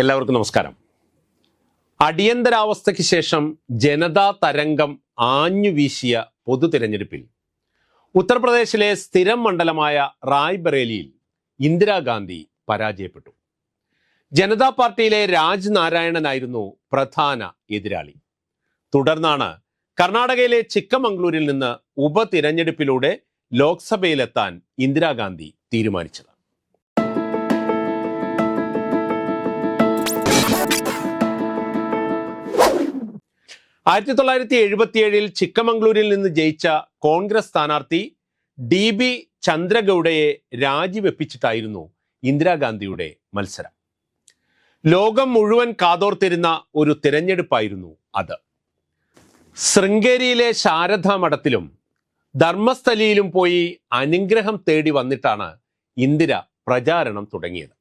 എല്ലാവർക്കും നമസ്കാരം. അടിയന്തരാവസ്ഥയ്ക്ക് ശേഷം ജനതാ തരംഗം ആഞ്ഞു വീശിയ പൊതു തിരഞ്ഞെടുപ്പിൽ ഉത്തർപ്രദേശിലെ സ്ഥിരം മണ്ഡലമായ റായ്ബറേലിയിൽ ഇന്ദിരാഗാന്ധി പരാജയപ്പെട്ടു. ജനതാ പാർട്ടിയിലെ രാജ് നാരായണനായിരുന്നു പ്രധാന എതിരാളി. തുടർന്നാണ് കർണാടകയിലെ ചിക്കമംഗ്ലൂരിൽ നിന്ന് ഉപതിരഞ്ഞെടുപ്പിലൂടെ ലോക്സഭയിലെത്താൻ ഇന്ദിരാഗാന്ധി തീരുമാനിച്ചത്. 1977 ചിക്കമംഗ്ലൂരിൽ നിന്ന് ജയിച്ച കോൺഗ്രസ് സ്ഥാനാർത്ഥി DB ചന്ദ്രഗൌഡയെ രാജിവെപ്പിച്ചിട്ടായിരുന്നു ഇന്ദിരാഗാന്ധിയുടെ മത്സരം. ലോകം മുഴുവൻ കാതോർത്തിരുന്ന ഒരു തിരഞ്ഞെടുപ്പായിരുന്നു അത്. ശൃംഗേരിയിലെ ശാരദാ മഠത്തിലും ധർമ്മസ്ഥലിയിലും പോയി അനുഗ്രഹം തേടി വന്നിട്ടാണ് ഇന്ദിര പ്രചാരണം തുടങ്ങിയത്.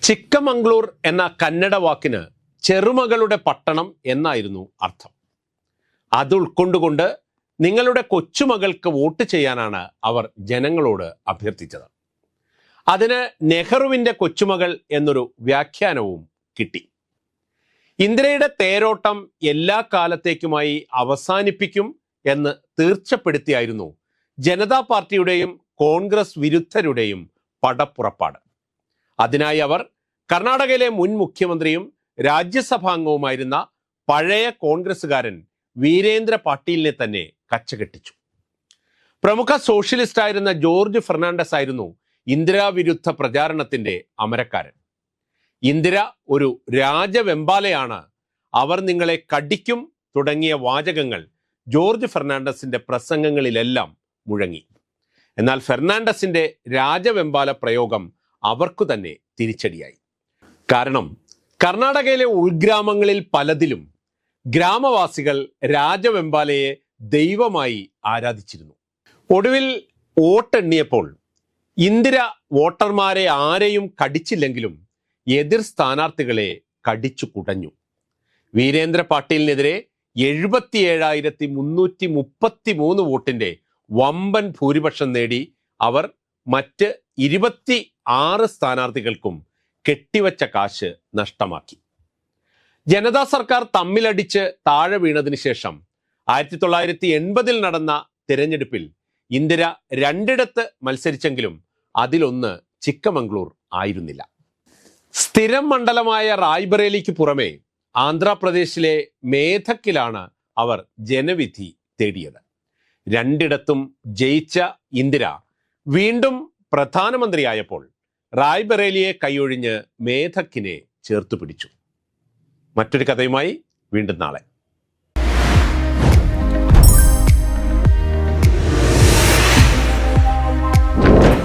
ചിക്കമംഗ്ലൂർ എന്ന കന്നഡ വാക്കിന് ചെറുമകളുടെ പട്ടണം എന്നായിരുന്നു അർത്ഥം. അത് ഉൾക്കൊണ്ടുകൊണ്ട് നിങ്ങളുടെ കൊച്ചുമകൾക്ക് വോട്ട് ചെയ്യാനാണ് അവർ ജനങ്ങളോട് അഭ്യർത്ഥിച്ചത്. അതിന് നെഹ്റുവിൻ്റെ കൊച്ചുമകൾ എന്നൊരു വ്യാഖ്യാനവും കിട്ടി. ഇന്ദിരയുടെ തേരോട്ടം എല്ലാ കാലത്തേക്കുമായി അവസാനിപ്പിക്കും എന്ന് തീർച്ചപ്പെടുത്തിയായിരുന്നു ജനതാ പാർട്ടിയുടെയും കോൺഗ്രസ് വിരുദ്ധരുടെയും പടപ്പുറപ്പാട്. അതിനായി അവർ കർണാടകയിലെ മുൻ മുഖ്യമന്ത്രിയും രാജ്യസഭാംഗവുമായിരുന്ന പഴയ കോൺഗ്രസുകാരൻ വീരേന്ദ്ര പാട്ടീലിനെ തന്നെ കച്ചകെട്ടിച്ചു. പ്രമുഖ സോഷ്യലിസ്റ്റായിരുന്ന ജോർജ് ഫെർണാണ്ടസ് ആയിരുന്നു ഇന്ദിരാ വിരുദ്ധ പ്രചാരണത്തിന്റെ അമരക്കാരൻ. ഇന്ദിര ഒരു രാജവെമ്പാലയാണ്, അവർ നിങ്ങളെ കടിക്കും തുടങ്ങിയ വാചകങ്ങൾ ജോർജ് ഫെർണാണ്ടസിന്റെ പ്രസംഗങ്ങളിലെല്ലാം മുഴങ്ങി. എന്നാൽ ഫെർണാണ്ടസിന്റെ രാജവെമ്പാല പ്രയോഗം അവർക്കു തന്നെ തിരിച്ചടിയായി. കാരണം കർണാടകയിലെ ഉൾഗ്രാമങ്ങളിൽ പലതിലും ഗ്രാമവാസികൾ രാജവെമ്പാലയെ ദൈവമായി ആരാധിച്ചിരുന്നു. ഒടുവിൽ വോട്ടെണ്ണിയപ്പോൾ ഇന്ദിര വോട്ടർമാരെ ആരെയും കടിച്ചില്ലെങ്കിലും എതിർ സ്ഥാനാർത്ഥികളെ കടിച്ചു കുടഞ്ഞു. വീരേന്ദ്ര പാട്ടീലിനെതിരെ 77,333 വോട്ടിന്റെ വമ്പൻ ഭൂരിപക്ഷം നേടി അവർ മറ്റ് 26 സ്ഥാനാർത്ഥികൾക്കും കെട്ടിവച്ച കാശ് നഷ്ടമാക്കി. ജനതാ സർക്കാർ തമ്മിലടിച്ച് താഴെ വീണതിന് ശേഷം 1980 നടന്ന തിരഞ്ഞെടുപ്പിൽ ഇന്ദിര 2 മത്സരിച്ചെങ്കിലും അതിലൊന്ന് ചിക്കമംഗ്ലൂർ ആയിരുന്നില്ല. സ്ഥിരം മണ്ഡലമായ റായ്ബറേലിക്ക് പുറമെ ആന്ധ്രാപ്രദേശിലെ മേധക്കിലാണ് അവർ ജനവിധി തേടിയത്. 2 ജയിച്ച ഇന്ദിര വീണ്ടും പ്രധാനമന്ത്രിയായപ്പോൾ റായ്ബറേലിയെ കൈയൊഴിഞ്ഞ് മേധക്കിനെ ചേർത്തു പിടിച്ചു. മറ്റൊരു കഥയുമായി വീണ്ടും നാളെ.